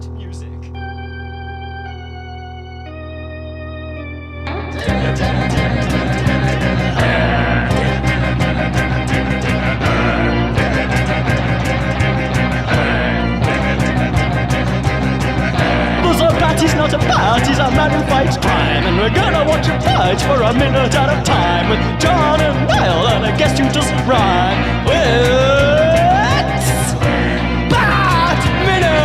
Bat music. He's not a bat, he's a man who fights crime. And we're gonna watch him fight for a minute at a time. With John and Niall and a guest who doesn't rhyme. It's Bat Minute!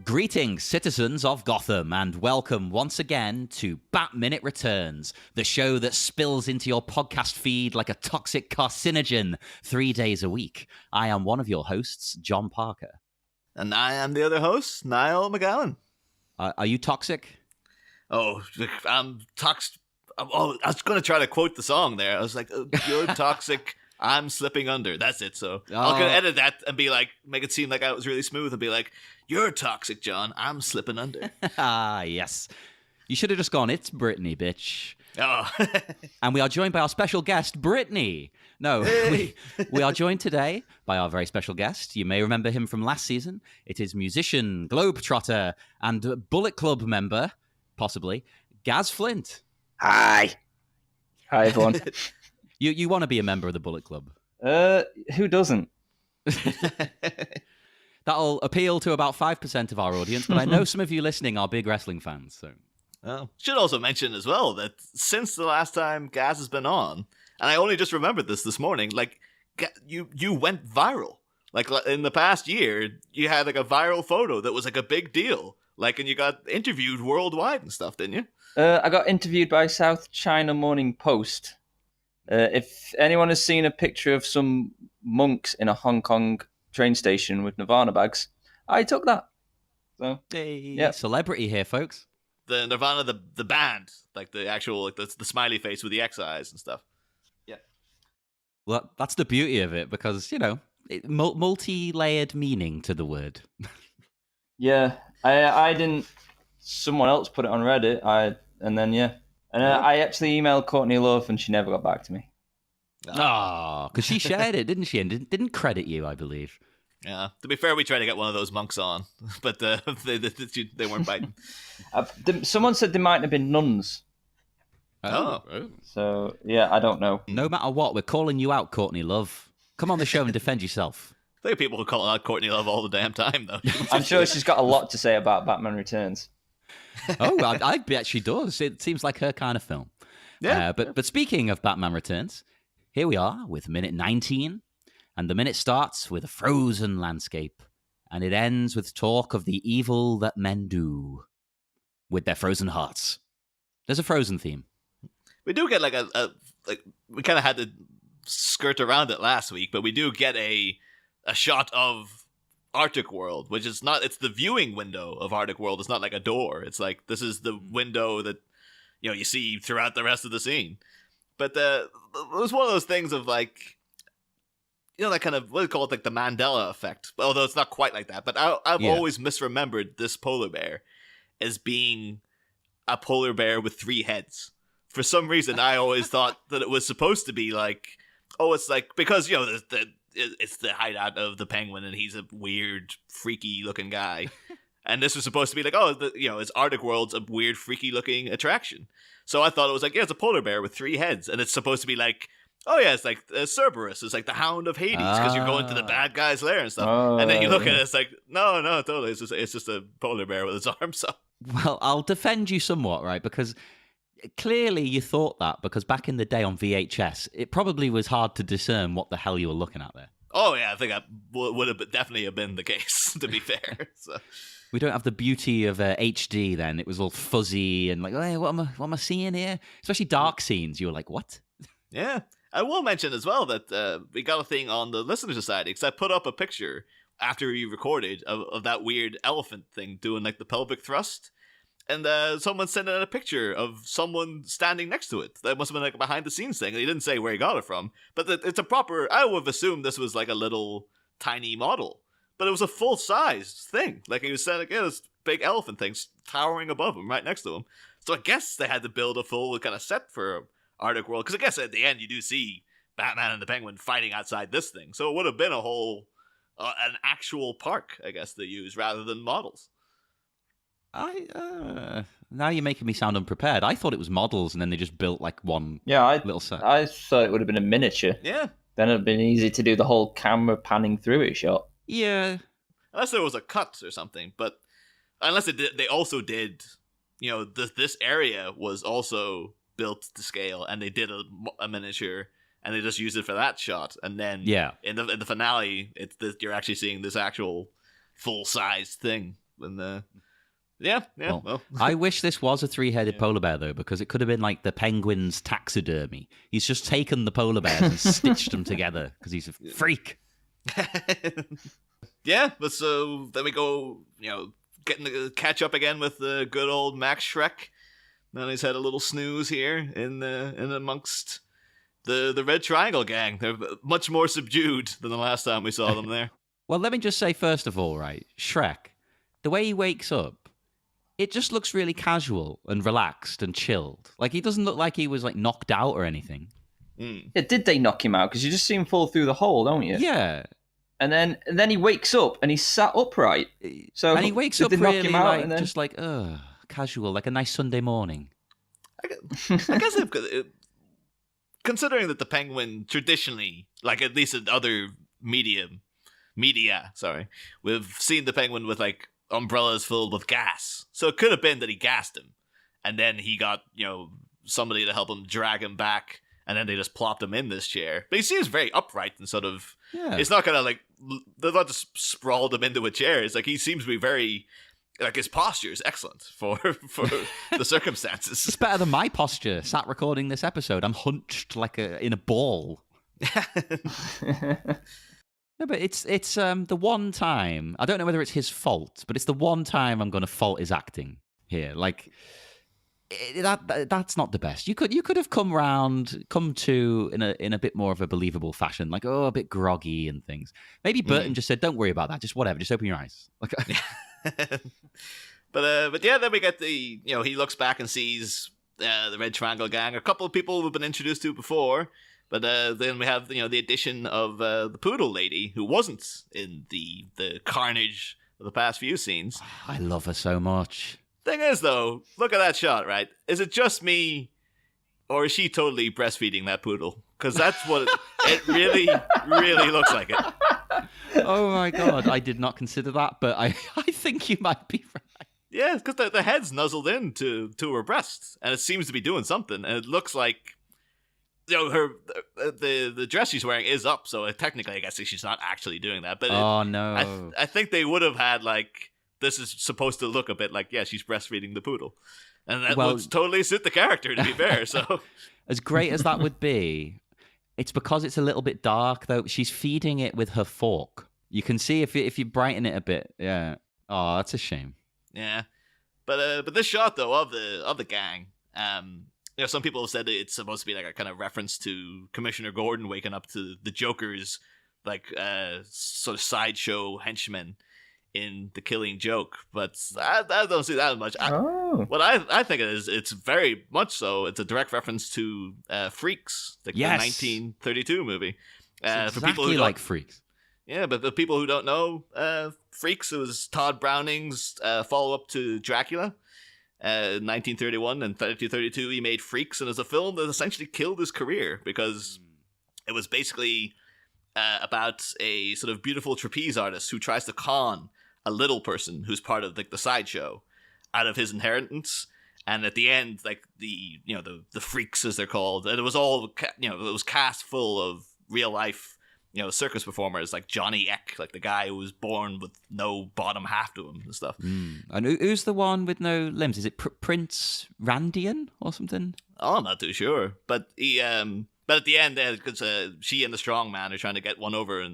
Greetings, citizens of Gotham, and welcome once again to Bat Minute Returns, the show that spills into your podcast feed like a toxic carcinogen 3 days a week. I am one of your hosts, John Parker. And I am the other host, Niall McGowan. Are you toxic? Oh, I'm toxic. Oh, I was going to try to quote the song there. I was like, oh, you're toxic, I'm slipping under. That's it. So I'm going to edit that and be like, make it seem like I was really smooth and be like, you're toxic, John, I'm slipping under. Ah, yes. You should have just gone, it's Brittany, bitch. Oh. And we are joined by our special guest, Brittany. No, Hey. we are joined today by our very special guest. You may remember him from last season. It is musician, globetrotter, and Bullet Club member, possibly, Gaz Flint. Hi. Hi, everyone. You want to be a member of the Bullet Club? Who doesn't? That'll appeal to about 5% of our audience, but I know some of you listening are big wrestling fans. So, Should also mention as well that since the last time Gaz has been on, and I only just remembered this morning, like, you went viral. Like, in the past year, you had, like, a viral photo that was, like, a big deal. Like, and you got interviewed worldwide and stuff, didn't you? I got interviewed by South China Morning Post. If anyone has seen a picture of some monks in a Hong Kong train station with Nirvana bags, I took that. So, hey, celebrity here, folks. The Nirvana, the band, like the actual, like the smiley face with the X eyes and stuff. Yeah. Well, that's the beauty of it, because, you know, multi-layered meaning to the word. yeah, I didn't. Someone else put it on Reddit. I actually emailed Courtney Love and she never got back to me. Oh, because she shared it, didn't she? And didn't credit you, I believe. Yeah. To be fair, we tried to get one of those monks on, but they weren't biting. Someone said they might have been nuns. Oh. So, yeah, I don't know. No matter what, we're calling you out, Courtney Love. Come on the show and defend yourself. I think people who call out Courtney Love all the damn time, though. I'm sure she's got a lot to say about Batman Returns. Oh, I bet she does. It seems like her kind of film. Yeah. But speaking of Batman Returns, here we are with minute 19, and the minute starts with a frozen landscape, and it ends with talk of the evil that men do with their frozen hearts. There's a Frozen theme. We do get like we kind of had to skirt around it last week, but we do get a shot of Arctic World, which is not, it's the viewing window of Arctic World. It's not like a door. It's like, this is the window that, you know, you see throughout the rest of the scene. But it was one of those things of like, you know, that kind of, what do you call it, like the Mandela effect. Although it's not quite like that. But I've always misremembered this polar bear as being a polar bear with 3 heads. For some reason, I always thought that it was supposed to be like, oh, it's like, because, you know, it's the hideout of the penguin and he's a weird, freaky looking guy. And this was supposed to be like, oh, you know, it's Arctic World's a weird, freaky looking attraction. So I thought it was like, yeah, it's a polar bear with 3 heads. And it's supposed to be like, oh yeah, it's like Cerberus. It's like the Hound of Hades because you're going to the bad guy's lair and stuff. And then you look at it, it's like, no, totally. It's just a polar bear with its arms up. Well, I'll defend you somewhat, right? Because clearly you thought that, because back in the day on VHS, it probably was hard to discern what the hell you were looking at there. Oh yeah, I think that would have definitely have been the case, to be fair. So. We don't have the beauty of HD then. It was all fuzzy and like, hey, what am I seeing here? Especially dark scenes. You were like, what? Yeah. I will mention as well that we got a thing on the Listener Society, because I put up a picture after we recorded of that weird elephant thing doing like the pelvic thrust. And someone sent in a picture of someone standing next to it. That must have been like a behind the scenes thing. He didn't say where he got it from. But it's a proper, I would have assumed this was like a little tiny model. But it was a full-sized thing. Like he was saying, like, yeah, this big elephant thing towering above him, right next to him. So I guess they had to build a full kind of set for Arctic world. Because I guess at the end you do see Batman and the Penguin fighting outside this thing, so it would have been a whole an actual park, I guess, they use rather than models. Now you're making me sound unprepared. I thought it was models, and then they just built like one little set. I thought it would have been a miniature. Yeah. Then it'd have been easy to do the whole camera panning through it shot. Yeah. Unless there was a cut or something, but unless they also did, this area was also built to scale, and they did a miniature, and they just used it for that shot, and then in the finale, you're actually seeing this actual full sized thing. And well. I wish this was a 3-headed polar bear though, because it could have been like the penguin's taxidermy. He's just taken the polar bears and stitched them together because he's a freak. Yeah, but so then we go, getting to catch up again with the good old Max Schreck. Now he's had a little snooze here in amongst the Red Triangle gang. They're much more subdued than the last time we saw them there. Well, let me just say first of all, right, Shrek, the way he wakes up, it just looks really casual and relaxed and chilled. Like, he doesn't look like he was like knocked out or anything. Yeah, did they knock him out? Because you just see him fall through the hole, don't you? Yeah. And then he wakes up and he's sat upright. So and he wakes up really like, just like, casual, like a nice Sunday morning. I guess considering that the Penguin traditionally, like at least in other media, we've seen the Penguin with like umbrellas filled with gas. So it could have been that he gassed him, and then he got somebody to help him drag him back, and then they just plopped him in this chair. But he seems very upright and sort of. Yeah. It's not gonna they're not just sprawled him into a chair. It's like he seems to be very. Like, his posture is excellent for the circumstances. It's better than my posture. Sat recording this episode, I'm hunched like in a ball. No, but it's the one time. I don't know whether it's his fault, but it's the one time I'm going to fault his acting here. Like that's not the best. You could have come to in a bit more of a believable fashion, like a bit groggy and things. Maybe Burton just said, "Don't worry about that. Just whatever. Just open your eyes." Like. But yeah, then we get he looks back and sees the Red Triangle gang, a couple of people we've been introduced to before, but then we have the addition of the Poodle lady, who wasn't in the carnage of the past few scenes. I love her so much. Thing is though, look at that shot, right? Is it just me, or is she totally breastfeeding that poodle? Because that's what it really, really looks like it. Oh my god, I did not consider that, but I think you might be right. Yeah, because the head's nuzzled in to her breast, and it seems to be doing something, and it looks like her the dress she's wearing is up, so technically I guess she's not actually doing that. But no, I think they would have had this is supposed to look a bit like she's breastfeeding the poodle, and that looks totally suit the character, to be fair. So as great as that would be. It's because it's a little bit dark, though. She's feeding it with her fork. You can see if you brighten it a bit. Yeah. Oh, that's a shame. Yeah, but this shot though of the gang, some people have said it's supposed to be like a kind of reference to Commissioner Gordon waking up to the Joker's sort of sideshow henchmen in The Killing Joke, but I don't see that much. What I think it is, it's very much so. It's a direct reference to Freaks, the 1932 movie. It's for people who like Freaks. Yeah, but the people who don't know, Freaks, it was Todd Browning's follow-up to Dracula. 1931 and 32 he made Freaks, and it's a film that essentially killed his career because it was basically about a sort of beautiful trapeze artist who tries to con a little person who's part of the sideshow out of his inheritance, and at the end, the freaks as they're called, and it was all it was cast full of real life circus performers like Johnny Eck, like the guy who was born with no bottom half to him and stuff. And who's the one with no limbs? Is it Prince Randian or something? Oh, I'm not too sure, but he but at the end, because she and the strong man are trying to get one over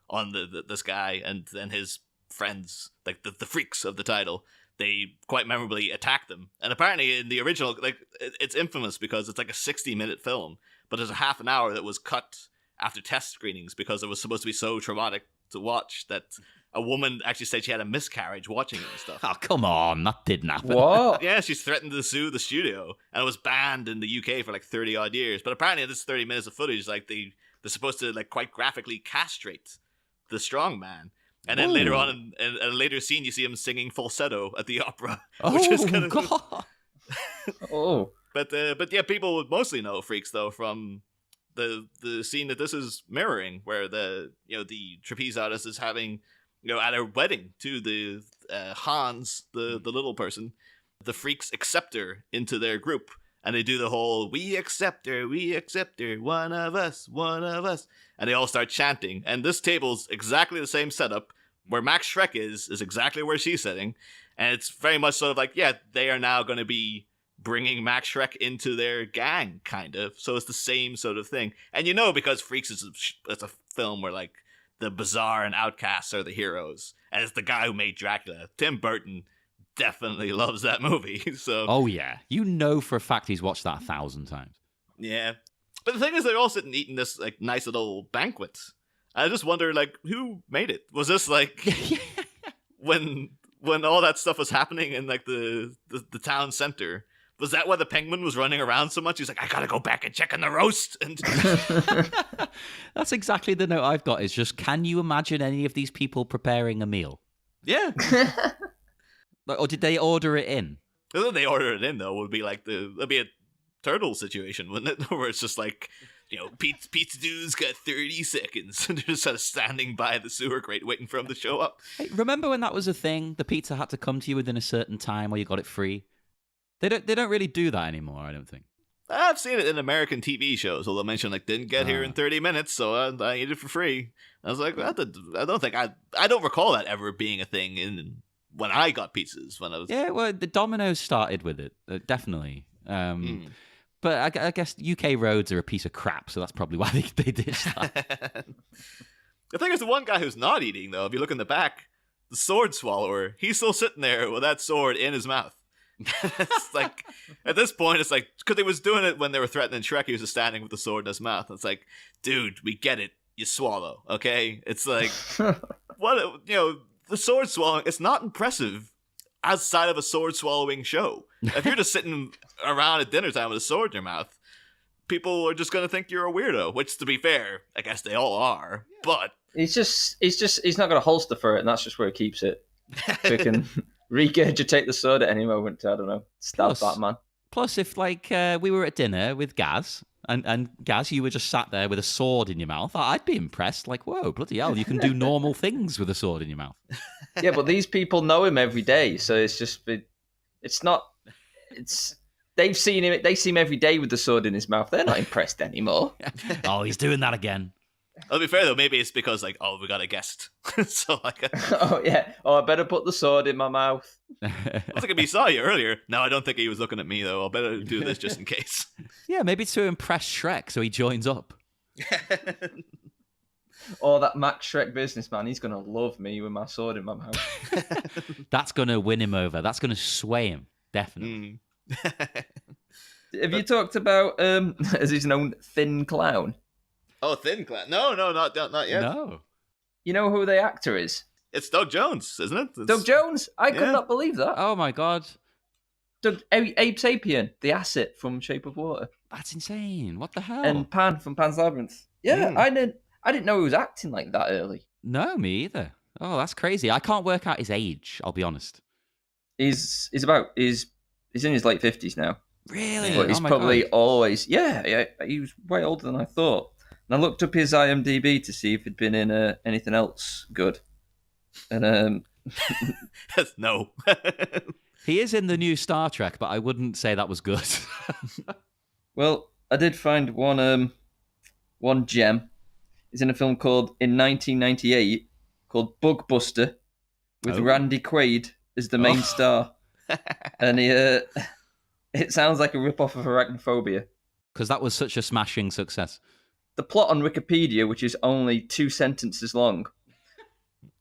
on this guy, and then his friends, like the freaks of the title, they quite memorably attack them. And apparently in the original, it's infamous because it's like a 60-minute film, but there's a half an hour that was cut after test screenings because it was supposed to be so traumatic to watch that a woman actually said she had a miscarriage watching it and stuff. Oh, come on. That didn't happen. What? Yeah, she's threatened to sue the studio, and it was banned in the UK for like 30 odd years. But apparently, in this 30 minutes of footage, like they're supposed to like quite graphically castrate the strong man. And then later on, in a later scene, you see him singing falsetto at the opera, which is kind of God. Oh. But yeah, people would mostly know Freaks though from the scene that this is mirroring, where the trapeze artist is having at a wedding to the Hans, the little person, the Freaks accept her into their group, and they do the whole we accept her, one of us, and they all start chanting. And this table's exactly the same setup. Where Max Schreck is exactly where she's sitting, and it's very much sort of like, yeah, they are now going to be bringing Max Schreck into their gang, kind of. So it's the same sort of thing. And because Freaks is a film where like the bizarre and outcasts are the heroes, and it's the guy who made Dracula. Tim Burton definitely loves that movie. So Oh, yeah. For a fact he's watched that 1,000 times. yeah. But the thing is, they're all sitting eating this like nice little banquet. I just wonder, like, who made it? Was this like when all that stuff was happening in like the town center? Was that why the penguin was running around so much? He's like, I gotta go back and check on the roast. And That's exactly the note I've got. Is just, can you imagine any of these people preparing a meal? yeah, Or did they order it in? if they order it in though, would be like it'd be a turtle situation, wouldn't it? Where it's just like, pizza dude's got 30 seconds, and they're just sort of standing by the sewer grate waiting for him to show up. Hey, remember when that was a thing? The pizza had to come to you within a certain time, or you got it free. They don't really do that anymore, I don't think. I've seen it in American TV shows, where they'll mention like didn't get here in 30 minutes, so I ate it for free. I was like, I don't recall that ever being a thing when I got pizzas when I was. Yeah, well, the Domino's started with it, definitely. But I guess UK roads are a piece of crap, so that's probably why they did that. The thing is, the one guy who's not eating though, if you look in the back, the sword swallower, he's still sitting there with that sword in his mouth. It's like, at this point, it's like, because they was doing it when they were threatening Shrek, he was just standing with the sword in his mouth. It's like, dude, we get it. You swallow, okay? It's like, the sword swallowing, it's not impressive outside of a sword swallowing show. If you're just sitting around at dinner time with a sword in your mouth, people are just going to think you're a weirdo, which, to be fair, I guess they all are, but... He's not got a holster for it, and that's just where he keeps it. So he can regurgitate the sword at any moment, I don't know. Stab Batman. Plus, if, we were at dinner with Gaz, and Gaz, you were just sat there with a sword in your mouth, I'd be impressed. Like, whoa, bloody hell, you can do normal things with a sword in your mouth. Yeah, but these people know him every day, so it's just... They've seen him. They see him every day with the sword in his mouth. They're not impressed anymore. Oh, he's doing that again. I'll be fair though. Maybe it's because we got a guest. So oh yeah. Oh, I better put the sword in my mouth. Looks like if he saw you earlier. No, I don't think he was looking at me though. I'll better do this just in case. Yeah, maybe it's to impress Shrek, so he joins up. Oh, that Max Shrek businessman. He's gonna love me with my sword in my mouth. That's gonna win him over. That's gonna sway him. Definitely. Have you talked about, as he's known, Thin Clown? Oh, Thin Clown. No, not yet. No. You know who the actor is? It's Doug Jones, isn't it? Doug Jones? I could not believe that. Oh my God. Abe Sapien, the asset from Shape of Water. That's insane. What the hell? And Pan from Pan's Labyrinth. Yeah, I didn't know he was acting like that early. No, me either. Oh, that's crazy. I can't work out his age, I'll be honest. He's in his late 50s now. Really? But he's probably God. always... Yeah, he was way older than I thought. And I looked up his IMDb to see if he'd been in anything else good. And no. He is in the new Star Trek, but I wouldn't say that was good. Well, I did find one gem. He's in a film called in 1998 called Bug Buster with Randy Quaid as the main star. And it sounds like a rip-off of Arachnophobia. Because that was such a smashing success. The plot on Wikipedia, which is only 2 sentences long.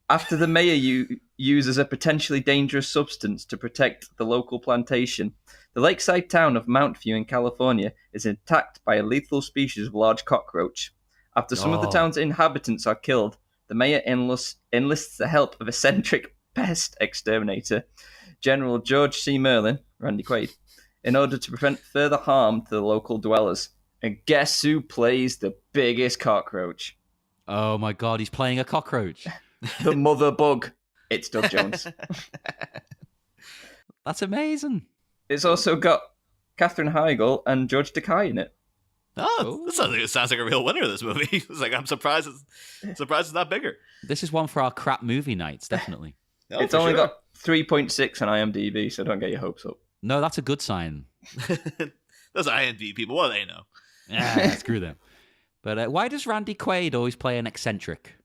After the mayor uses a potentially dangerous substance to protect the local plantation, the lakeside town of Mount View in California is attacked by a lethal species of large cockroach. After some of the town's inhabitants are killed, the mayor enlists the help of eccentric pest exterminator, General George C. Merlin, Randy Quaid, in order to prevent further harm to the local dwellers. And guess who plays the biggest cockroach? Oh my God, he's playing a cockroach. The mother bug. It's Doug Jones. That's amazing. It's also got Katherine Heigl and George Takei in it. Oh, that sounds like a real winner, this movie. It's like, I'm surprised it's not bigger. This is one for our crap movie nights, definitely. No, it's only got 3.6 on IMDb, so don't get your hopes up. No, that's a good sign. Those IMDb people, what do they know? Yeah, screw them. But why does Randy Quaid always play an eccentric?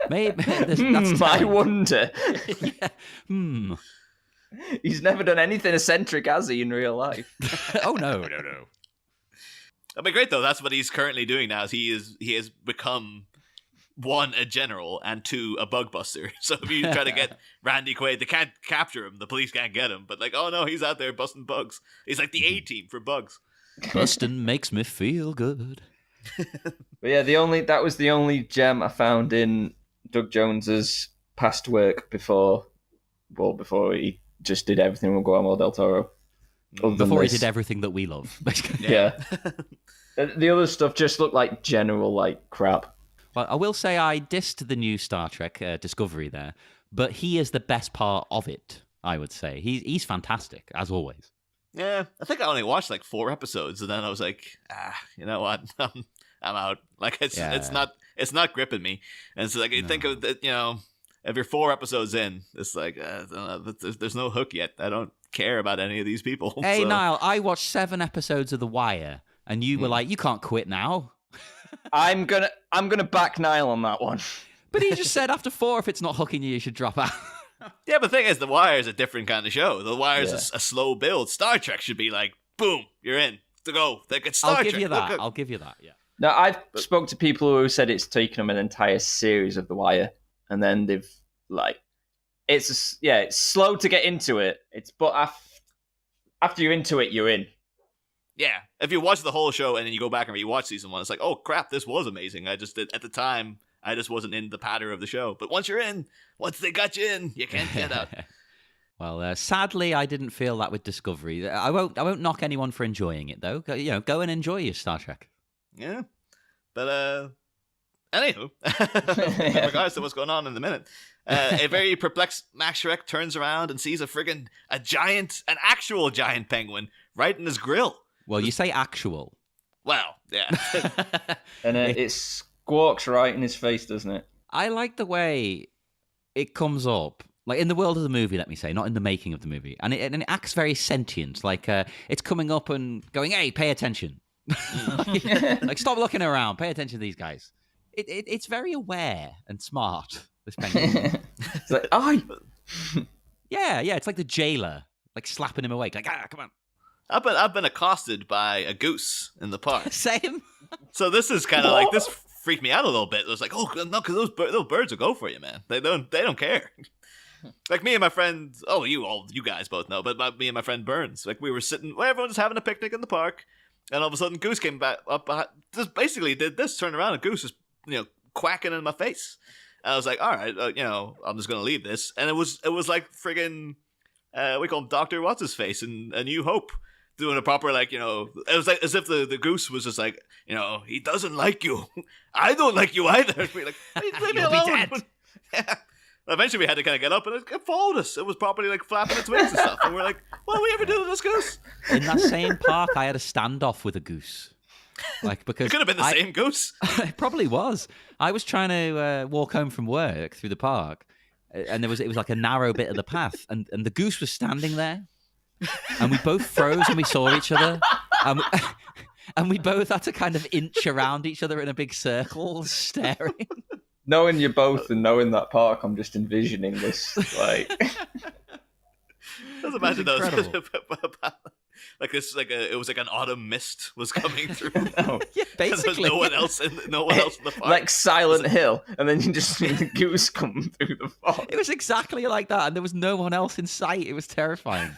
Maybe that's I wonder. Yeah. He's never done anything eccentric, has he, in real life? Oh no. That'd be great though. That's what he's currently doing now. Is he has become 1, a general, and 2, a bug buster. So if you try to get Randy Quaid, they can't capture him. The police can't get him. But like, oh no, he's out there busting bugs. He's like the A-team for bugs. Busting makes me feel good. But yeah, that was the only gem I found in Doug Jones's past work before he just did everything with Guillermo del Toro. Before he did everything that we love. Yeah. The other stuff just looked like general like crap. Well, I will say I dissed the new Star Trek Discovery there, but he is the best part of it, I would say. He's fantastic, as always. Yeah, I think I only watched like 4 episodes, and then I was like, you know what? I'm out. Like it's not gripping me. And so like you think of that, you know, if you're 4 episodes in, it's like there's no hook yet. I don't care about any of these people. Hey, so. Niall, I watched 7 episodes of The Wire, and you were like, you can't quit now. I'm gonna back Niall on that one. But he just said after 4, if it's not hooking you, you should drop out. Yeah, but the thing is, The Wire is a different kind of show. The Wire is a slow build. Star Trek should be like, boom, you're in to go. Like it's Star Trek. I'll give you that. Yeah. No, I've spoke to people who said it's taken them an entire series of The Wire, and then they've like, it's slow to get into it. But after you're into it, you're in. Yeah, if you watch the whole show and then you go back and rewatch season 1, it's like, oh crap, this was amazing. I just did at the time. I just wasn't in the patter of the show. But once you're in, once they got you in, you can't get out. Well, sadly, I didn't feel that with Discovery. I won't knock anyone for enjoying it though. Go and enjoy your Star Trek. Yeah, but anywho, in regards to what's going on in the minute, a very perplexed Max Shrek turns around and sees an actual giant penguin right in his grill. Well, you say actual. Well, yeah. And it squawks right in his face, doesn't it? I like the way it comes up, like in the world of the movie, let me say, not in the making of the movie. And it acts very sentient, like it's coming up and going, hey, pay attention. Like, stop looking around, pay attention to these guys. It's very aware and smart, this penguin. It's like, aye. Yeah, it's like the jailer, like slapping him awake, like, come on. I've been accosted by a goose in the park. Same. So this is kind of like, this freaked me out a little bit. It was like, oh no, because those birds will go for you, man. They don't care. Like me and my friend, you guys both know, but me and my friend Burns, like we were sitting, everyone's having a picnic in the park, and all of a sudden Goose came back up behind, just basically did this, turned around, and Goose was quacking in my face. And I was like, all right, I'm just gonna leave this, and it was like friggin' we call him Dr. What's his face in A New Hope. Doing a proper, it was like as if the goose was just like, he doesn't like you. I don't like you either. We're like, leave me alone. Yeah. Eventually we had to kind of get up, and it followed us. It was properly like flapping its wings and stuff. And we're like, what do we ever do to this goose? In that same park, I had a standoff with a goose. Because it could have been the same goose. It probably was. I was trying to walk home from work through the park, and it was like a narrow bit of the path, and the goose was standing there. And we both froze when we saw each other, and we both had to kind of inch around each other in a big circle, staring. Knowing you both and knowing that park, I'm just envisioning this. Like, just imagine those. It was like an autumn mist was coming through. Oh, yeah, basically. There was no one else in the park. Like Silent Hill, and then you just see the goose come through the fog. It was exactly like that, and there was no one else in sight. It was terrifying.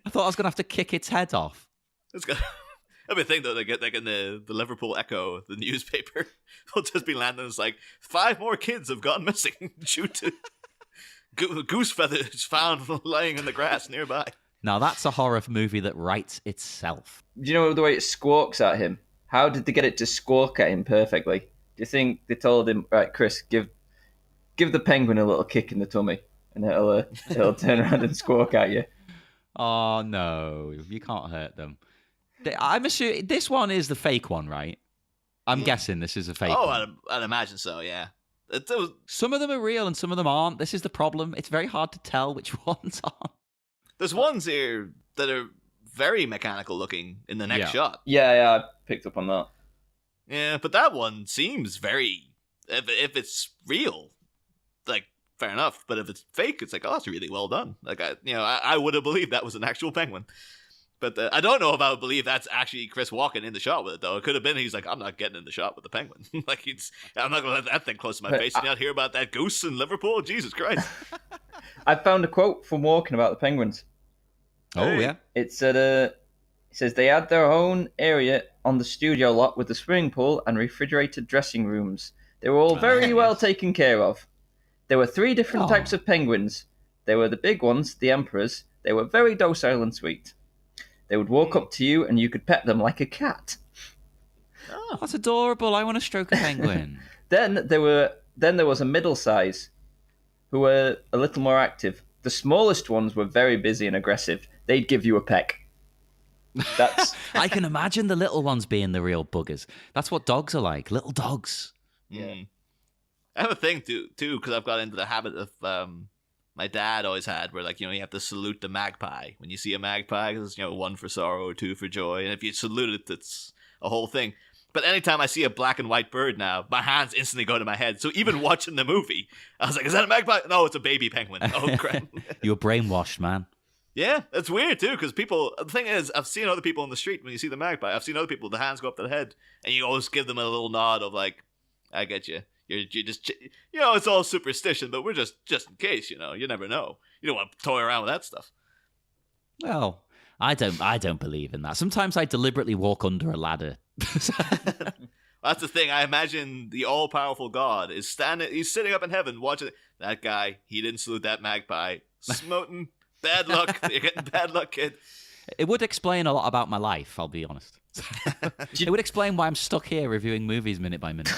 I thought I was going to have to kick its head off. It That'd be a thing though. They get like in the Liverpool Echo, the newspaper, will just be landing. It's like 5 more kids have gone missing due to goose feathers found lying in the grass nearby. Now that's a horror movie that writes itself. Do you know the way it squawks at him? How did they get it to squawk at him perfectly? Do you think they told him, right, Chris, give the penguin a little kick in the tummy, and it'll turn around and squawk at you? Oh no, you can't hurt them. I'm assuming this one is the fake one, right? I'm guessing this is a fake one. I'd imagine so, yeah. Some of them are real and some of them aren't. This is the problem. It's very hard to tell which ones are. There's ones here that are very mechanical looking in the next shot. Yeah, I picked up on that. Yeah, but that one seems very... If it's real, like, fair enough. But if it's fake, it's like, oh, it's really well done. Like, I would have believed that was an actual penguin. But I don't know if I would believe that's actually Chris walking in the shot with it, though. It could have been he's like, I'm not getting in the shot with the penguin. Like, I'm not going to let that thing close to my face. You not hear about that goose in Liverpool? Jesus Christ. I found a quote from Walking about the penguins. Oh, yeah. It says they had their own area on the studio lot with a swimming pool and refrigerated dressing rooms. They were all very well taken care of. There were 3 different types of penguins. They were the big ones, the emperors. They were very docile and sweet. They would walk up to you and you could pet them like a cat. Oh, that's adorable. I want to stroke a penguin. Then there was a middle size who were a little more active. The smallest ones were very busy and aggressive. They'd give you a peck. I can imagine the little ones being the real buggers. That's what dogs are like, little dogs. Yeah. I have a thing too, because I've got into the habit of my dad always had, where, like, you have to salute the magpie when you see a magpie, because 1 for sorrow, 2 for joy, and if you salute it, it's a whole thing. But anytime I see a black and white bird now, my hands instantly go to my head. So even watching the movie, I was like, is that a magpie? No, it's a baby penguin. Oh, crap. You were brainwashed, man. Yeah, it's weird, too, because the thing is, I've seen other people in the street, when you see the magpie, I've seen other people, the hands go up to the head, and you always give them a little nod of, like, I get you. You're just, it's all superstition, but we're just in case, you never know. You don't want to toy around with that stuff. Well, I don't believe in that. Sometimes I deliberately walk under a ladder. That's the thing. I imagine the all-powerful God is he's sitting up in heaven watching that guy. He didn't salute that magpie. Smoten. Bad luck. You're getting bad luck, kid. It would explain a lot about my life, I'll be honest. It would explain why I'm stuck here reviewing movies minute by minute.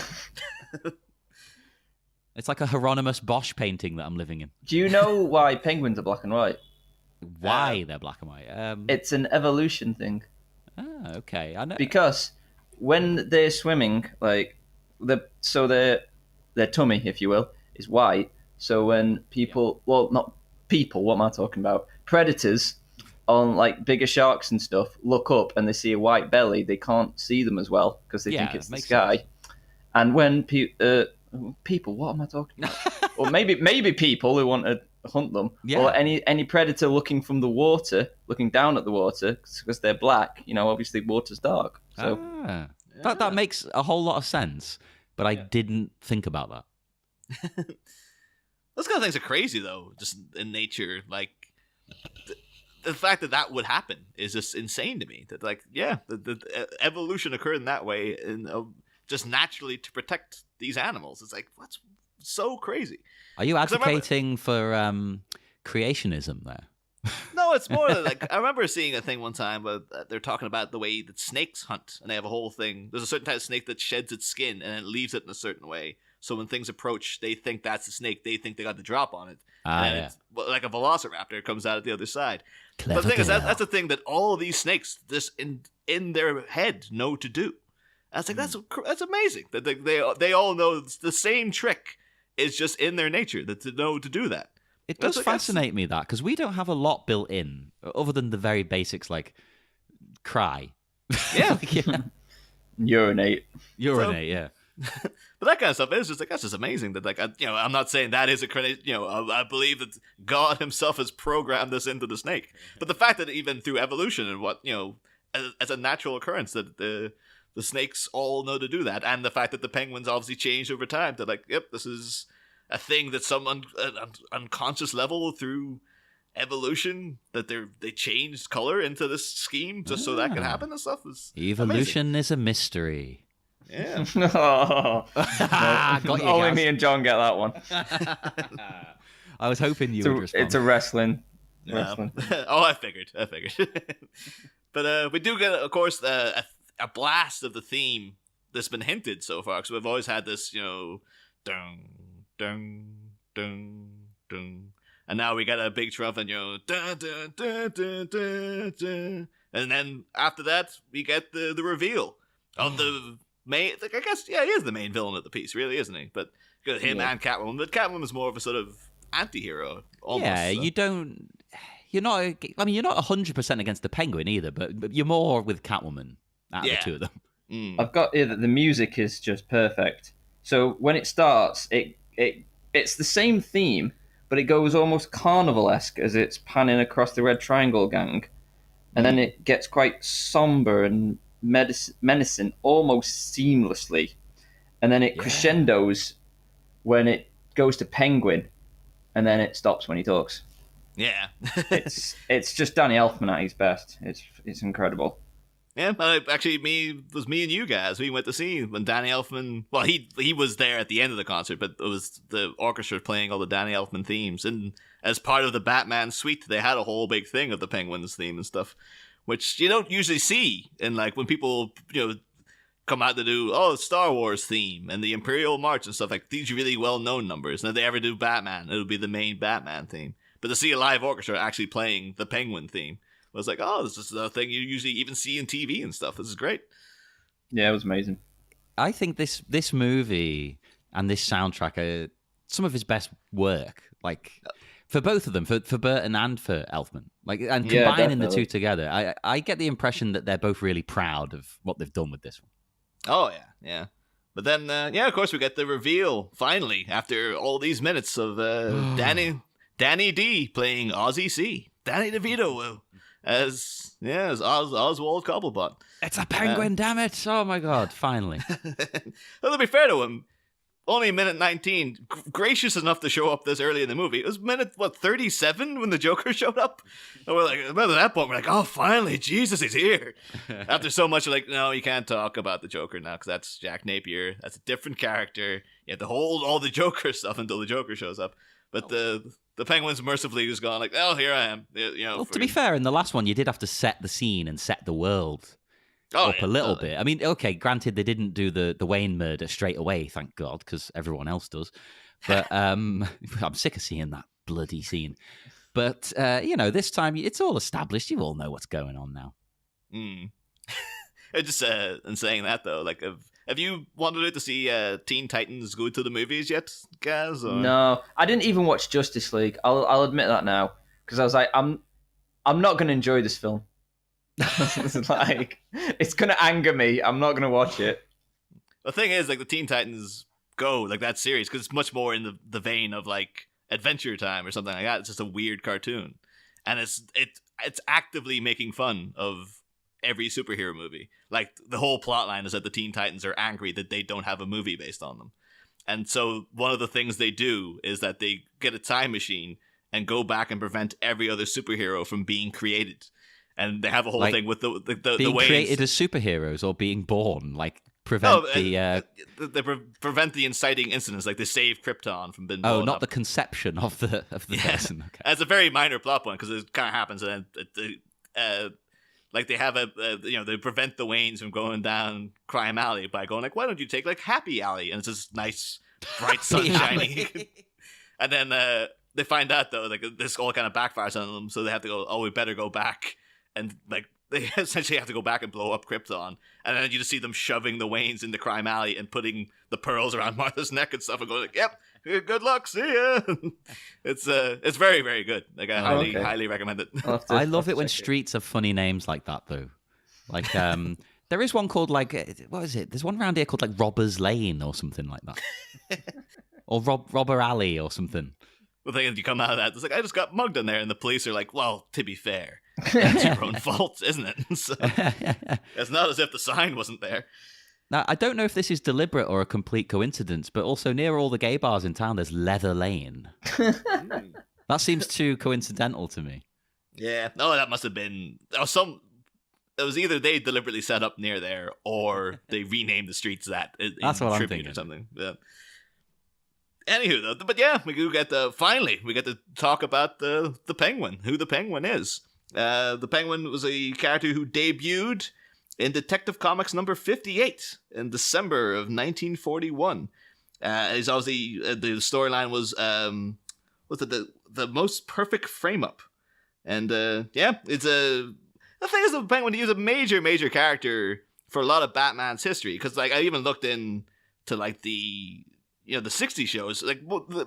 It's like a Hieronymus Bosch painting that I'm living in. Do you know why penguins are black and white? Why they're black and white? It's an evolution thing. Ah, okay. I know. Because when they're swimming, like their tummy, if you will, is white. So when people, well, not people, what am I talking about? Predators on like bigger sharks and stuff look up and they see a white belly, they can't see them as well because they think it's the sky. Sense. And when people, what am I talking about? Or maybe people who want to hunt them, or any predator looking from the water, looking down at the water because they're black. Obviously water's dark. So that makes a whole lot of sense. But I didn't think about that. Those kind of things are crazy, though, just in nature. Like the fact that would happen is just insane to me. That the evolution occurred in that way, just naturally to protect these animals. It's like, what's so crazy? Are you advocating for creationism there? No, it's more like, I remember seeing a thing one time where they're talking about the way that snakes hunt, and they have a whole thing. There's a certain type of snake that sheds its skin and it leaves it in a certain way. So when things approach, they think that's the snake. They think they got the drop on it. It's like a velociraptor comes out at the other side. But the thing is, that's the thing that all these snakes, just in their head, know to do. I was like, that's amazing. That they all know the same trick is just in their nature to know to do that. It does fascinate me that, because we don't have a lot built in other than the very basics like cry. Yeah. Urinate. Yeah. But that kind of stuff is just like, that's just amazing. That I'm not saying that is a credit. I believe that God Himself has programmed this into the snake. But the fact that even through evolution and what as a natural occurrence that the snakes all know to do that, and the fact that the penguins obviously changed over time to like, yep, this is a thing that some unconscious level through evolution that they changed color into this scheme just so that could happen and stuff. Was evolution amazing. is a mystery. Yeah. No. Got you, Only Gaz. me and John get that one. I was hoping you would respond. It's a wrestling. Yeah. Oh, I figured. But we do get, of course, a blast of the theme that's been hinted so far, because we've always had this, dun, dun, dun, dun. And now we got a big trumpet, dun, dun, dun, dun, dun, dun. And then after that, we get the reveal of the main, I guess, he is the main villain of the piece, really, isn't he? But got him and Catwoman, but Catwoman is more of a sort of anti-hero, almost. Yeah, you're not 100% against the Penguin either, but you're more with Catwoman out of the two of them. I've got here that the music is just perfect. So when it starts, it's the same theme, but it goes almost carnival-esque as it's panning across the Red Triangle Gang. And then it gets quite somber and menacing almost seamlessly. And then it crescendos when it goes to Penguin, and then it stops when he talks. Yeah. it's just Danny Elfman at his best. It's incredible. Yeah, but actually, me and you guys. We went to see when Danny Elfman. Well, he was there at the end of the concert, but it was the orchestra playing all the Danny Elfman themes, and as part of the Batman suite, they had a whole big thing of the Penguins theme and stuff, which you don't usually see. And like when people come out to do Star Wars theme and the Imperial March and stuff, like these really well known numbers. And if they ever do Batman, it'll be the main Batman theme. But to see a live orchestra actually playing the Penguin theme was like, this is a thing you usually even see in TV and stuff. This is great. Yeah, it was amazing. I think this movie and this soundtrack are some of his best work. Like for both of them, for Burton and for Elfman. Like, and combining the two together, I get the impression that they're both really proud of what they've done with this one. Oh yeah. But then, of course, we get the reveal finally after all these minutes of Danny D playing Ozzy C. Danny DeVito as Oswald Cobblepot. It's a penguin, damn it! Oh my god, finally. Well, to be fair to him, only minute 19, gracious enough to show up this early in the movie. It was minute, 37 when the Joker showed up? And we're like, by that point, we're like, oh, finally, Jesus, he's here. After so much, we're like, no, you can't talk about the Joker now, because that's Jack Napier. That's a different character. You have to hold all the Joker stuff until the Joker shows up. But the Penguin's mercifully just gone like, oh, here I am. Well, to be fair, in the last one, you did have to set the scene and set the world up a little bit. I mean, okay, granted, they didn't do the Wayne murder straight away, thank God, because everyone else does. But I'm sick of seeing that bloody scene. But, this time, it's all established. You all know what's going on now. Just in saying that, though, like, have you wanted to see Teen Titans go to the movies yet, Gaz? Or? No, I didn't even watch Justice League. I'll admit that now, because I was like, I'm not going to enjoy this film. It's going to anger me. I'm not going to watch it. The thing is, like, the Teen Titans Go, like that series, because it's much more in the vein of like Adventure Time or something like that. It's just a weird cartoon, and it's actively making fun of every superhero movie. Like, the whole plot line is that the Teen Titans are angry that they don't have a movie based on them. And so one of the things they do is that they get a time machine and go back and prevent every other superhero from being created. And they have a whole thing with the ways created as superheroes or being born, like prevent they prevent the inciting incidents, like they save Krypton from being blown not up. the conception of the person. Okay. It's a very minor plot point because it kind of happens, and like they have they prevent the Waynes from going down Crime Alley by going like, why don't you take like Happy Alley, and it's this nice bright sunshiny, and then they find out though like this all kind of backfires on them, so they have to go, we better go back. And like they essentially have to go back and blow up Krypton, and then you just see them shoving the Waynes into Crime Alley and putting the pearls around Martha's neck and stuff, and going like, "Yep, good luck, see ya." It's very, very good. Like I highly recommend it. I love it when streets have funny names like that, though. Like there is one called like, what is it? There's one around here called like Robber's Lane or something like that, or Robber Alley or something. The thing is, you come out of that, it's like, I just got mugged in there, and the police are like, well, to be fair, that's your own fault, isn't it? So, it's not as if the sign wasn't there. Now, I don't know if this is deliberate or a complete coincidence, but also near all the gay bars in town, there's Leather Lane. That seems too coincidental to me. Yeah, no, that must have been it was either they deliberately set up near there or they renamed the streets that in That's what I'm tribute thinking. or something. Yeah. Anywho, though, but yeah, we get to talk about the Penguin, who the Penguin is. The Penguin was a character who debuted in Detective Comics number 58 in December of 1941. He's obviously the storyline was the most perfect frame up, and it's the thing is the Penguin. He was a major character for a lot of Batman's history, because like I even looked into like the 60s shows. Like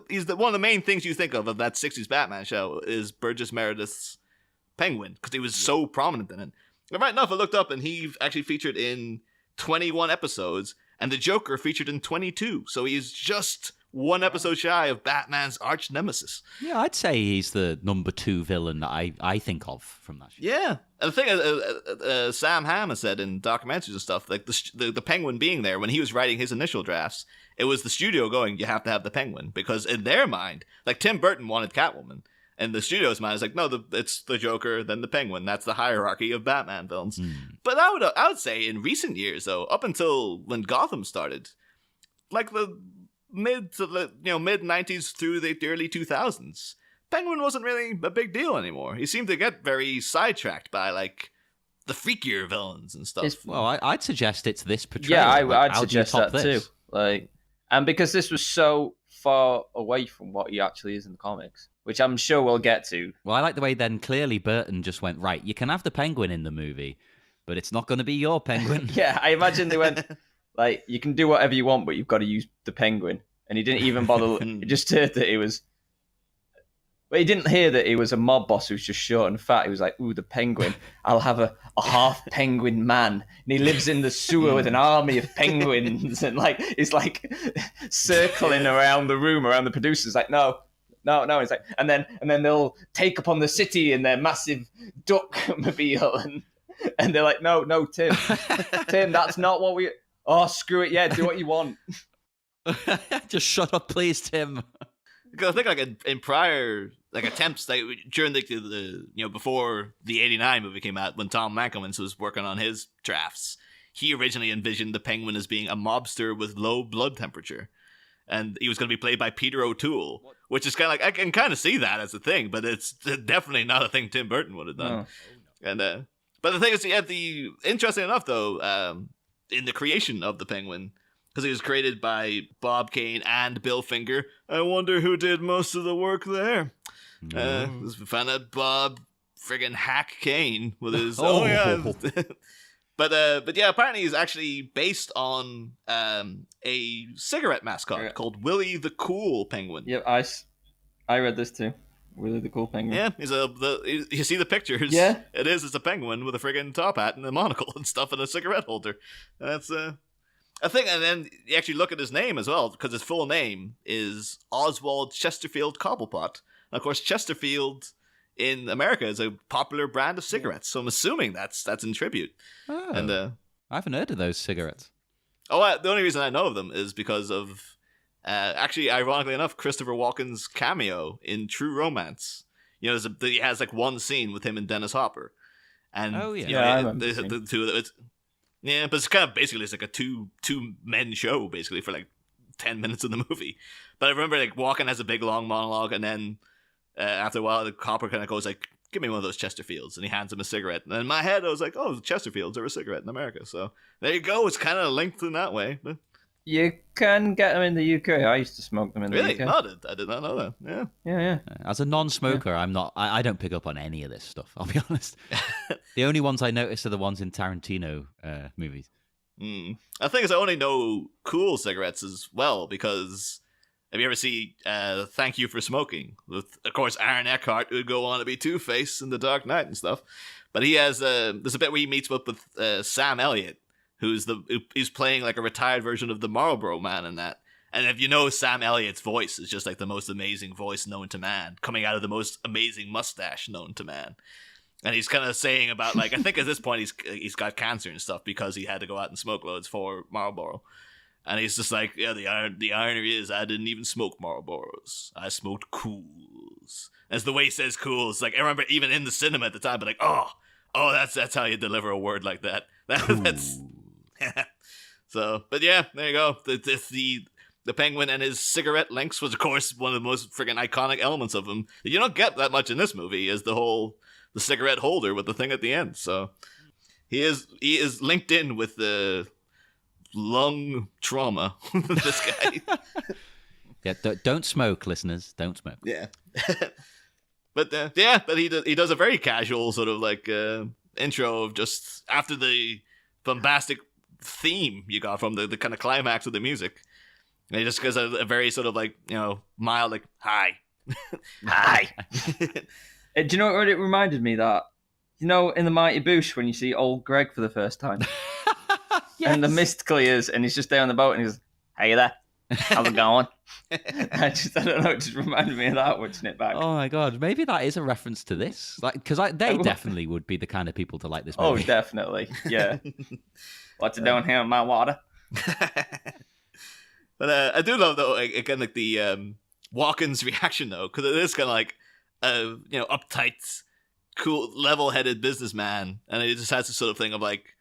he's one of the main things you think of that 60s Batman show is Burgess Meredith's Penguin, because he was so prominent in it. And right enough, I looked up and he actually featured in 21 episodes, and the Joker featured in 22. So he's just one episode shy of Batman's arch nemesis. Yeah, I'd say he's the number 2 villain that I think of from that show. Yeah, and the thing Sam Hamm has said in documentaries and stuff, like the Penguin being there when he was writing his initial drafts, it was the studio going, you have to have the Penguin, because in their mind, like Tim Burton wanted Catwoman, and the studio's mind is like, no, it's the Joker, then the Penguin. That's the hierarcy of Batman villains. But I would say in recent years, though, up until when Gotham started, like the mid 90s through the early 2000s, Penguin wasn't really a big deal anymore. He seemed to get very sidetracked by like the freakier villains and stuff. Well, I'd suggest it's this portrayal. Yeah, Like, I'd suggest that too. Like, and because this was so far away from what he actually is in the comics, which I'm sure we'll get to. Well, I like the way then clearly Burton just went, right, you can have the Penguin in the movie, but it's not going to be your Penguin. Yeah, I imagine they went, like, you can do whatever you want, but you've got to use the Penguin. And he didn't even bother. He just heard that he was. But he didn't hear that he was a mob boss who was just short and fat. He was like, ooh, the Penguin. I'll have a half penguin man. And he lives in the sewer with an army of penguins. And like he's like circling around the room, around the producers, like, no. It's like, and then they'll take upon the city in their massive duck-mobile. And they're like, no, Tim. Tim, that's not what we. Oh, screw it. Yeah, do what you want. Just shut up, please, Tim. Because I think like in prior like attempts, like during the before the '89 movie came out, when Tom Mankiewicz was working on his drafts, he originally envisioned the Penguin as being a mobster with low blood temperature, and he was going to be played by Peter O'Toole, which is kind of like I can kind of see that as a thing, but it's definitely not a thing Tim Burton would have done. Oh. And but the thing is, interesting enough though, in the creation of the Penguin, because he was created by Bob Kane and Bill Finger. I wonder who did most of the work there. We found out Bob friggin' Hack Kane with his. But yeah, apparently he's actually based on a cigarette mascot called Willie the Cool Penguin. Yep, I read this too. Willie the Cool Penguin. Yeah, you see the pictures. Yeah, it's a penguin with a friggin' top hat and a monocle and stuff and a cigarette holder. That's I think, and then you actually look at his name as well, because his full name is Oswald Chesterfield Cobblepot. And of course, Chesterfield in America is a popular brand of cigarettes, so I'm assuming that's in tribute. Oh, and I haven't heard of those cigarettes. The only reason I know of them is because of, actually, ironically enough, Christopher Walken's cameo in True Romance. He has like one scene with him and Dennis Hopper, and the two of them. Yeah, but it's kind of basically it's like a two men show basically for like 10 minutes of the movie. But I remember like Walken has a big long monologue, and then after a while the copper kind of goes like, "Give me one of those Chesterfields," and he hands him a cigarette. And in my head I was like, "Oh, Chesterfields are a cigarette in America." So there you go. It's kind of linked in that way. But you can get them in the UK. I used to smoke them in the UK. Really? I did not know that. Yeah. As a non-smoker, I don't pick up on any of this stuff, I'll be honest. The only ones I notice are the ones in Tarantino movies. I think I only know cool cigarettes as well, because have you ever see Thank You for Smoking? With, of course, Aaron Eckhart, who would go on to be Two-Face in The Dark Knight and stuff. But he has, there's a bit where he meets up with Sam Elliott, who's playing like a retired version of the Marlboro Man in that. And if you know, Sam Elliott's voice is just like the most amazing voice known to man, coming out of the most amazing mustache known to man. And he's kind of saying about like, I think at this point he's got cancer and stuff because he had to go out and smoke loads for Marlboro. And he's just like, yeah, the irony is I didn't even smoke Marlboros. I smoked Cools. cools. As the way he says cools, like I remember even in the cinema at the time, but like, oh, that's how you deliver a word like that. That's so. But yeah, there you go. The penguin and his cigarette links was, of course, one of the most freaking iconic elements of him. You don't get that much in this movie, is the cigarette holder with the thing at the end. So he is linked in with the lung trauma. This guy. Yeah, don't smoke, listeners. Don't smoke. Yeah. But he does a very casual sort of like intro of just after the bombastic theme you got from the kind of climax of the music. And he just gives a very sort of like, mild, like, hi. Hi. Do you know what it reminded me that? In the Mighty Boosh when you see old Greg for the first time? Yes. And the mist clears and he's just there on the boat and he goes, hey there. How's it going? I don't know, it just reminded me of that watching it back. Oh my god, maybe that is a reference to this. Like, because they definitely would be the kind of people to like this movie. Oh, definitely. Yeah. What's it doing here in my water? But I do love, though, again, like the Walken's reaction, though, because it is kind of like, uptight, cool, level-headed businessman, and it just has this sort of thing of like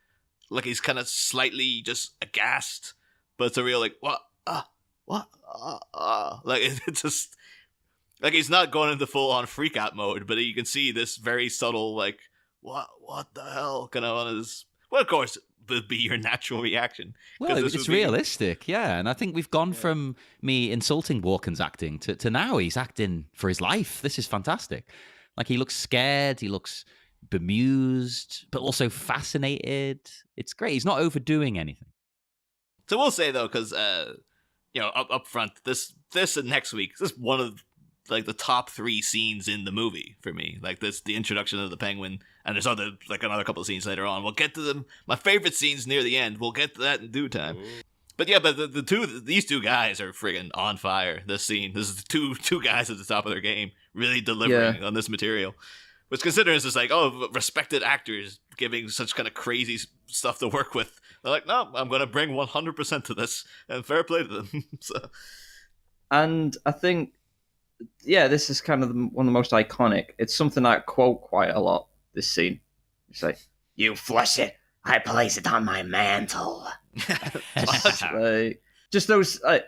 he's kind of slightly just aghast, but it's a real like, what? Like it's just like he's not going into full-on freak-out mode, but you can see this very subtle like, what the hell, kind of on his. Well, of course, would be your natural reaction. Well, it's realistic, yeah. And I think we've gone from me insulting Walken's acting to now he's acting for his life. This is fantastic. Like, he looks scared, he looks bemused, but also fascinated. It's great. He's not overdoing anything. So we'll say, though, because, up front, this and next week, this is one of like the top 3 scenes in the movie for me. Like the introduction of the penguin, and there's another couple of scenes later on. We'll get to them. My favorite scenes near the end. We'll get to that in due time. Ooh. But yeah, but these two guys are friggin' on fire. This scene, this is the two guys at the top of their game, really delivering on this material. Which, considering it's just like, respected actors giving such kind of crazy stuff to work with. They're like, no, I'm going to bring 100% to this, and fair play to them. So. And I think, this is kind of one of the most iconic. It's something I quote quite a lot, this scene. It's like, you flush it, I place it on my mantle. Like, just those, I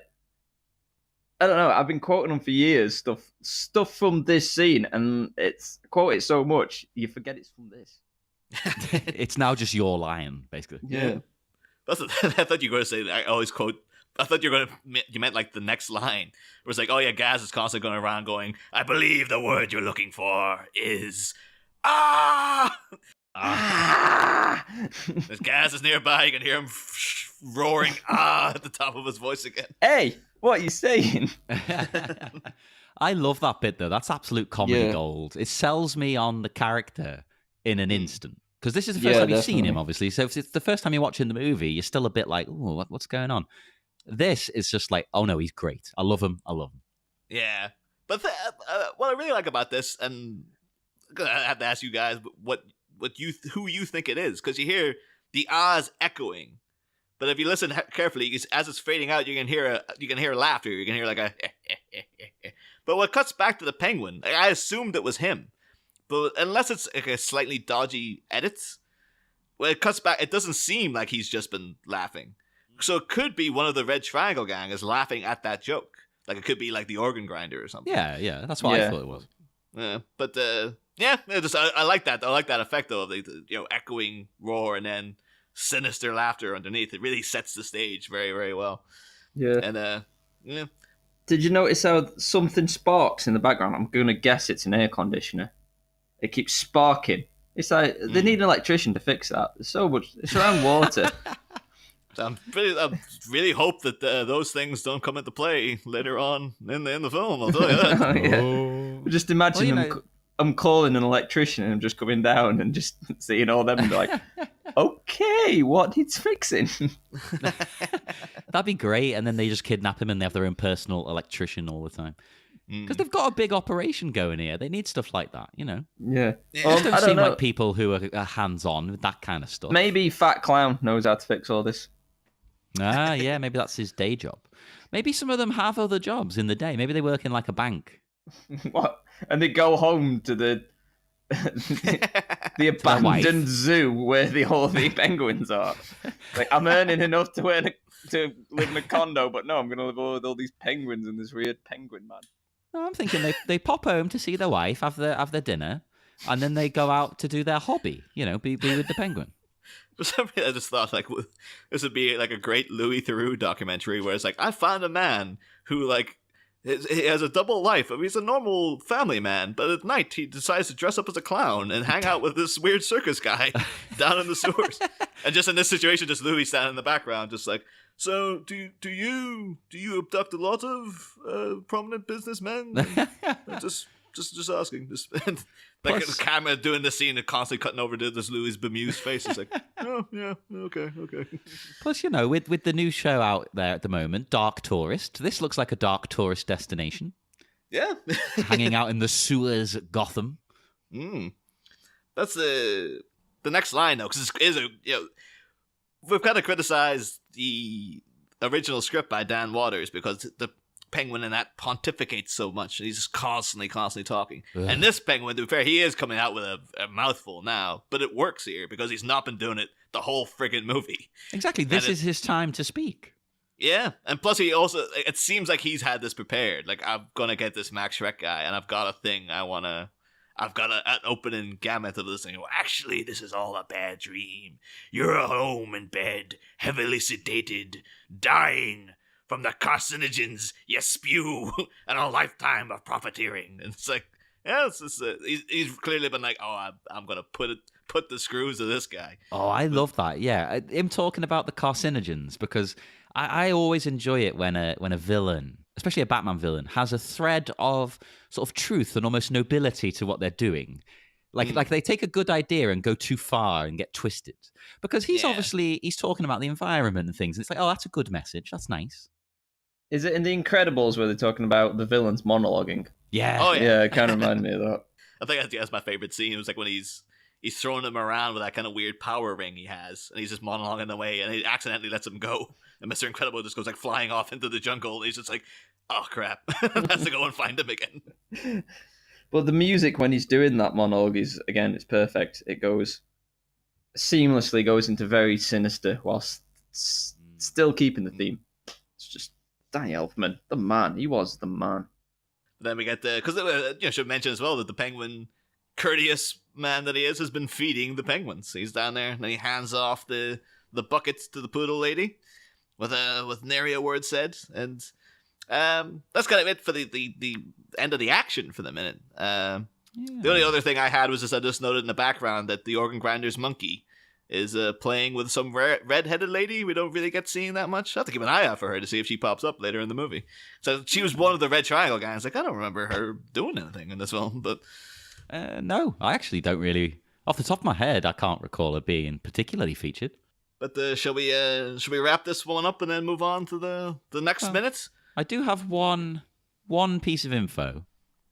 don't know, I've been quoting them for years, stuff from this scene, and it's quote it so much, you forget it's from this. It's now just your line, basically. Yeah. I thought you were going to say, I always quote, I thought you meant like the next line. Where it's like, oh yeah, Gaz is constantly going around going, I believe the word you're looking for is, ah! As Gaz is nearby, you can hear him roaring, at the top of his voice again. Hey, what are you saying? I love that bit, though. That's absolute comedy gold. It sells me on the character in an instant. Because this is the first time you've seen him, obviously. So if it's the first time you're watching the movie, you're still a bit like, oh, what's going on? This is just like, oh no, he's great. I love him. Yeah. But what I really like about this, and I have to ask you guys who you think it is, because you hear the ahs echoing. But if you listen carefully, as it's fading out, you can hear laughter. You can hear like a But what cuts back to the penguin, I assumed it was him. But unless it's like a slightly dodgy edit, when it cuts back, it doesn't seem like he's just been laughing. So it could be one of the Red Triangle gang is laughing at that joke. Like it could be like the organ grinder or something. Yeah, that's what I thought it was. But I like that. I like that effect though of the echoing roar and then sinister laughter underneath. It really sets the stage very, very well. Yeah. And Did you notice how something sparks in the background? I'm gonna guess it's an air conditioner. It keeps sparking. It's like they need an electrician to fix that. There's so much. It's around water. I really hope that those things don't come into play later on in the film. I'll tell you that. Just imagine I'm calling an electrician and I'm just coming down and just seeing all them and be like, okay, what needs fixing? That'd be great. And then they just kidnap him and they have their own personal electrician all the time. Because they've got a big operation going here. They need stuff like that, Yeah. They don't seem like people who are hands-on with that kind of stuff. Maybe Fat Clown knows how to fix all this. Yeah, maybe that's his day job. Maybe some of them have other jobs in the day. Maybe they work in like a bank. What? And they go home to the abandoned zoo where all the penguins are. Like, I'm earning enough to live in a condo, but no, I'm going to live with all these penguins and this weird penguin man. No, I'm thinking they pop home to see their wife, have their dinner, and then they go out to do their hobby. Be with the penguin. For some reason, I just thought like this would be like a great Louis Theroux documentary where it's like, I found a man who like he has a double life. I mean, he's a normal family man, but at night he decides to dress up as a clown and hang out with this weird circus guy down in the sewers. And just in this situation, just Louis standing in the background, just like, so do you abduct a lot of prominent businessmen? Just asking. Like the camera doing the scene and constantly cutting over to this Louis bemused face. It's like, oh yeah, okay. Plus, with the new show out there at the moment, Dark Tourist. This looks like a dark tourist destination. Yeah, hanging out in the sewers at Gotham. That's the next line though, because we've kind of criticized the original script by Dan Waters because the penguin in that pontificates so much. He's just constantly talking. Ugh. And this penguin, to be fair, he is coming out with a mouthful now, but it works here because he's not been doing it the whole friggin' movie. Exactly. This is his time to speak. Yeah. And plus he also, it seems like he's had this prepared. Like, I'm going to get this Max Shrek guy and I've got a thing I've got an opening gamut of this thing. Well, actually, this is all a bad dream. You're at home in bed, heavily sedated, dying from the carcinogens you spew and a lifetime of profiteering. And it's like, yeah, it's just, he's clearly been like, oh, I'm going to put the screws to this guy. Oh, I love that. Yeah, him talking about the carcinogens, because I always enjoy it when a villain, especially a Batman villain, has a thread of sort of truth and almost nobility to what they're doing. Like they take a good idea and go too far and get twisted. Because he's talking about the environment and things. And it's like, oh, that's a good message. That's nice. Is it in The Incredibles where they're talking about the villains monologuing? Yeah. Oh, yeah. Yeah, it kind of reminded me of that. I think that's my favorite scene. It was like when he's throwing him around with that kind of weird power ring he has, and he's just monologuing away, and he accidentally lets him go. And Mr. Incredible just goes like flying off into the jungle, and he's just like, oh, crap. Has to go and find him again. But the music when he's doing that monologue is, again, it's perfect. It seamlessly goes into very sinister whilst still keeping the theme. It's just Danny Elfman, the man. He was the man. Then we get because should mention as well that the penguin, courteous man that he is, has been feeding the penguins. He's down there and he hands off the buckets to the poodle lady with nary a word said, and that's kind of it for the end of the action for the minute. The only other thing I had was I just noted in the background that the organ grinder's monkey is playing with some red-headed lady. We don't really get seeing that much. I have to keep an eye out for her to see if she pops up later in the movie. So she was one of the Red Triangle guys. Like, I don't remember her doing anything in this film, but no, I actually don't really. Off the top of my head, I can't recall her being particularly featured. But shall we wrap this one up and then move on to the next minutes? I do have one piece of info,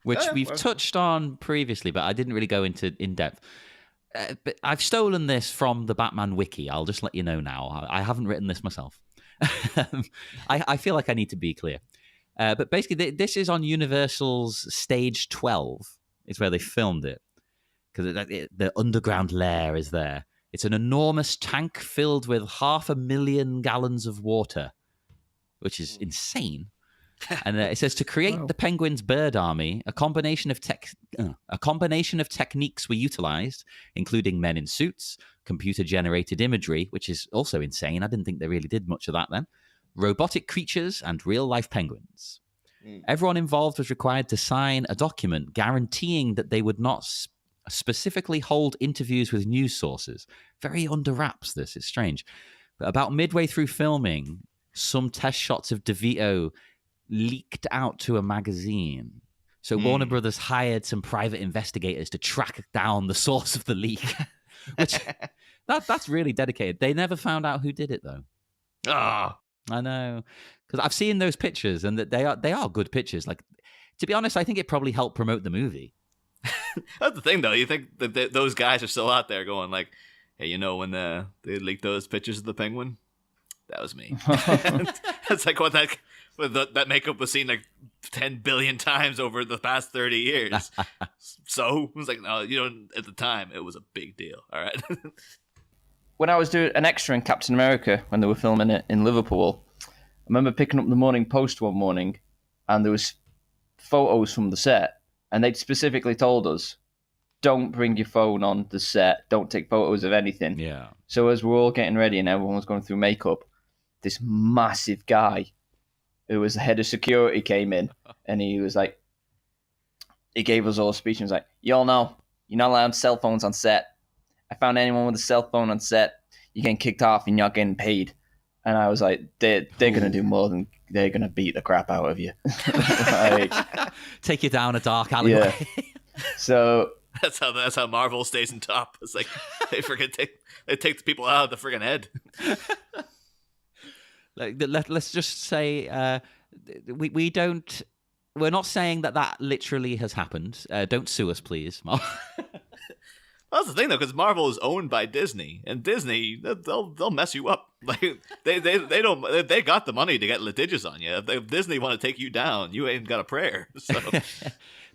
which we've touched on previously, but I didn't really go into in depth. But I've stolen this from the Batman wiki. I'll just let you know now. I haven't written this myself. I feel like I need to be clear. But basically, this is on Universal's Stage 12. It's where they filmed it. Because the underground lair is there. It's an enormous tank filled with 500,000 gallons of water, which is insane. And it says, to create the Penguin's bird army, a combination of techniques were utilized, including men in suits, computer-generated imagery, which is also insane. I didn't think they really did much of that then, robotic creatures, and real-life penguins. Everyone involved was required to sign a document guaranteeing that they would not specifically hold interviews with news sources. Very under wraps, this. It's strange. But about midway through filming, some test shots of DeVito leaked out to a magazine. So Warner Brothers hired some private investigators to track down the source of the leak. Which that's really dedicated. They never found out who did it though. I know, because I've seen those pictures and that they are good pictures. Like, to be honest, I think it probably helped promote the movie. That's the thing, though. You think that those guys are still out there going like, "Hey, when they leaked those pictures of the penguin? That was me." It's like That makeup was seen like 10 billion times over the past 30 years. So it was like, no, at the time, it was a big deal. All right. When I was doing an extra in Captain America, when they were filming it in Liverpool, I remember picking up the Morning Post one morning, and there was photos from the set, and they'd specifically told us, don't bring your phone on the set, don't take photos of anything. Yeah. So as we're all getting ready and everyone was going through makeup, this massive guy who was the head of security came in, and he was like, he gave us all a speech and was like, you all know, you're not allowed cell phones on set. I found anyone with a cell phone on set, you're getting kicked off and you're not getting paid. And I was like, they're going to do more than they're going to beat the crap out of you. Like, take you down a dark alleyway. Yeah. So that's how Marvel stays in top. It's like they take the people out of the friggin' head. Like, let's just say we're not saying that literally has happened. Don't sue us, please. That's the thing, though, because Marvel is owned by Disney, and Disney they'll mess you up. Like they got the money to get litigious on you. If Disney want to take you down, you ain't got a prayer. So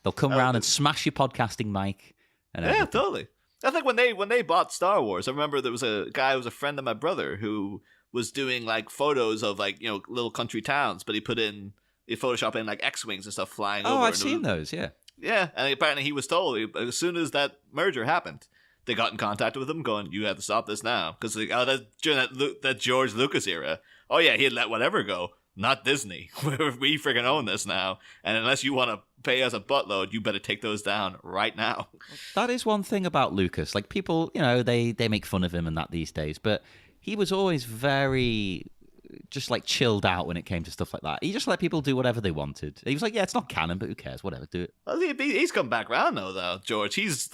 they'll come around and smash your podcasting mic. And everything. Totally. I think when they bought Star Wars, I remember there was a guy who was a friend of my brother who was doing like photos of like little country towns, but he Photoshop in like X-wings and stuff flying over. Oh, I've seen those. Yeah. Yeah, and apparently he was told as soon as that merger happened, they got in contact with him, going, "You have to stop this now," because that's during that George Lucas era. Oh yeah, he'd let whatever go. Not Disney. We freaking own this now, and unless you want to pay us a buttload, you better take those down right now. That is one thing about Lucas. Like people, they make fun of him and that these days, but he was always very just like chilled out when it came to stuff like that. He just let people do whatever they wanted. He was like, yeah, it's not canon, but who cares? Whatever, do it. Well, he's come back around though, George. He's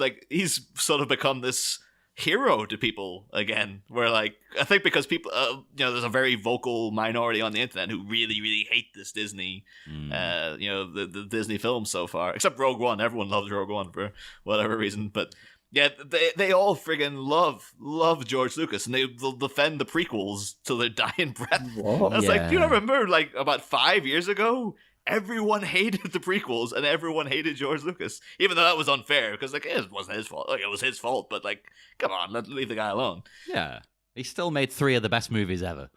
sort of become this hero to people again. Where like I think because people, there's a very vocal minority on the internet who really, really hate this Disney, the Disney films so far. Except Rogue One, everyone loves Rogue One for whatever reason, but. Yeah, they all friggin' love George Lucas, and they'll defend the prequels till their dying breath. What? I was like, do you remember, like, about 5 years ago, everyone hated the prequels, and everyone hated George Lucas, even though that was unfair, because, like, it wasn't his fault. Like, it was his fault, but, like, come on, leave the guy alone. Yeah, he still made 3 of the best movies ever.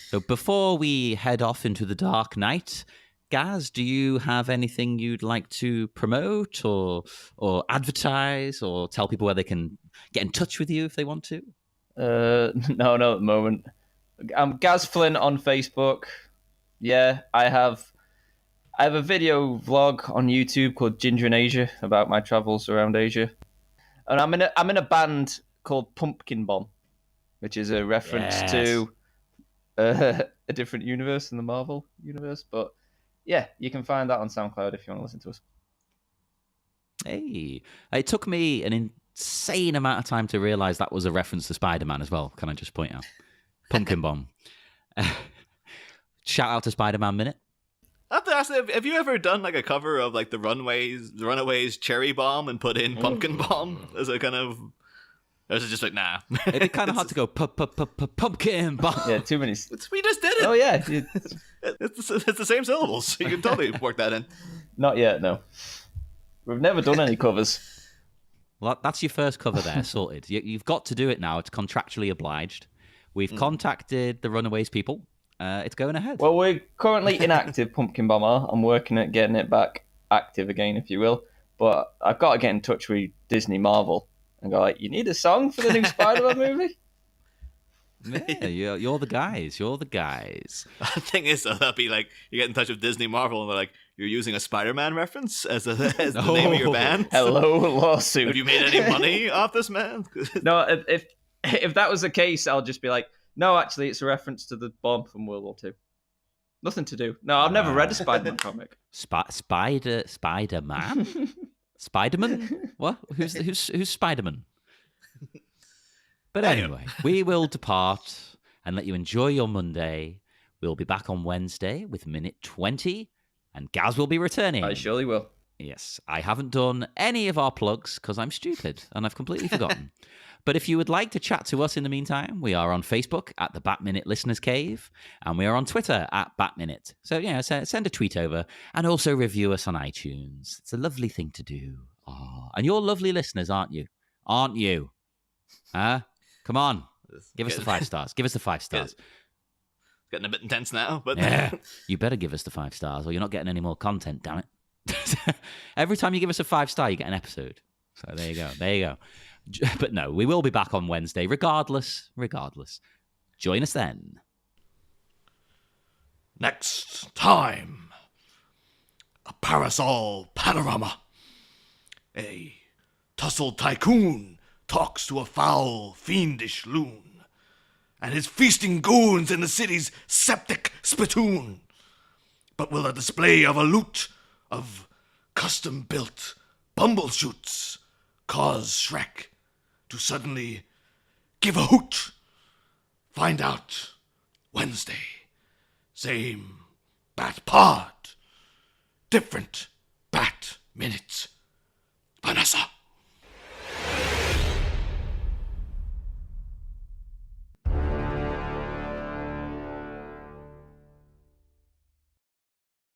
So before we head off into the dark night, Gaz, do you have anything you'd like to promote or advertise or tell people where they can get in touch with you if they want to? No, at the moment. I'm Gaz Flint on Facebook. Yeah, I have a video vlog on YouTube called Ginger in Asia about my travels around Asia, and I'm in a band called Pumpkin Bomb, which is a reference to a different universe in the Marvel universe, but. Yeah, you can find that on SoundCloud if you want to listen to us. Hey, it took me an insane amount of time to realize that was a reference to Spider-Man as well. Can I just point out? Pumpkin Bomb. Shout out to Spider-Man Minute. I have to ask, have you ever done like a cover of like the Runaways Cherry Bomb and put in Pumpkin Bomb as a kind of... Or is it just like, nah? It'd be kind of hard to go pumpkin bomb. Yeah, too many. We just did it. Oh yeah, it's the same syllables. So you can totally work that in. Not yet, no. We've never done any covers. Well, that's your first cover there, sorted. You've got to do it now. It's contractually obliged. We've contacted the Runaways people. It's going ahead. Well, we're currently inactive, Pumpkin Bomber. I'm working at getting it back active again, if you will. But I've got to get in touch with Disney Marvel. And go like, you need a song for the new Spider-Man movie? Yeah, you're the guys. You're the guys. The thing is, though, that'd be like, you get in touch with Disney Marvel and they're like, you're using a Spider-Man reference as the name of your band? Hello, lawsuit. Have you made any money off this, man? No, if that was the case, I'll just be like, no, actually, it's a reference to the bomb from World War II. Nothing to do. No, I've never read a Spider-Man comic. Spider-Man? Spider-Man? What? Who's Spider-Man? But anyway, we will depart and let you enjoy your Monday. We'll be back on Wednesday with Minute 20, and Gaz will be returning. I surely will. Yes, I haven't done any of our plugs because I'm stupid and I've completely forgotten. But if you would like to chat to us in the meantime, we are on Facebook at the Bat-Minute Listeners Cave, and we are on Twitter at Bat-Minute. So, send a tweet over and also review us on iTunes. It's a lovely thing to do. Oh, and you're lovely listeners, aren't you? Aren't you? Huh? Come on. Give us the 5 stars. Give us the 5 stars. Getting a bit intense now, but Yeah, you better give us the 5 stars or you're not getting any more content, damn it. Every time you give us a 5-star, you get an episode. So there you go. There you go. But no, we will be back on Wednesday, regardless. Join us then. next time, a parasol panorama. A tussled tycoon talks to a foul, fiendish loon, and his feasting goons in the city's septic spittoon. But will a display of a loot of custom-built bumbleshoots cause Shrek to suddenly give a hoot? Find out Wednesday. Same Bat Pod. Different Bat Minute.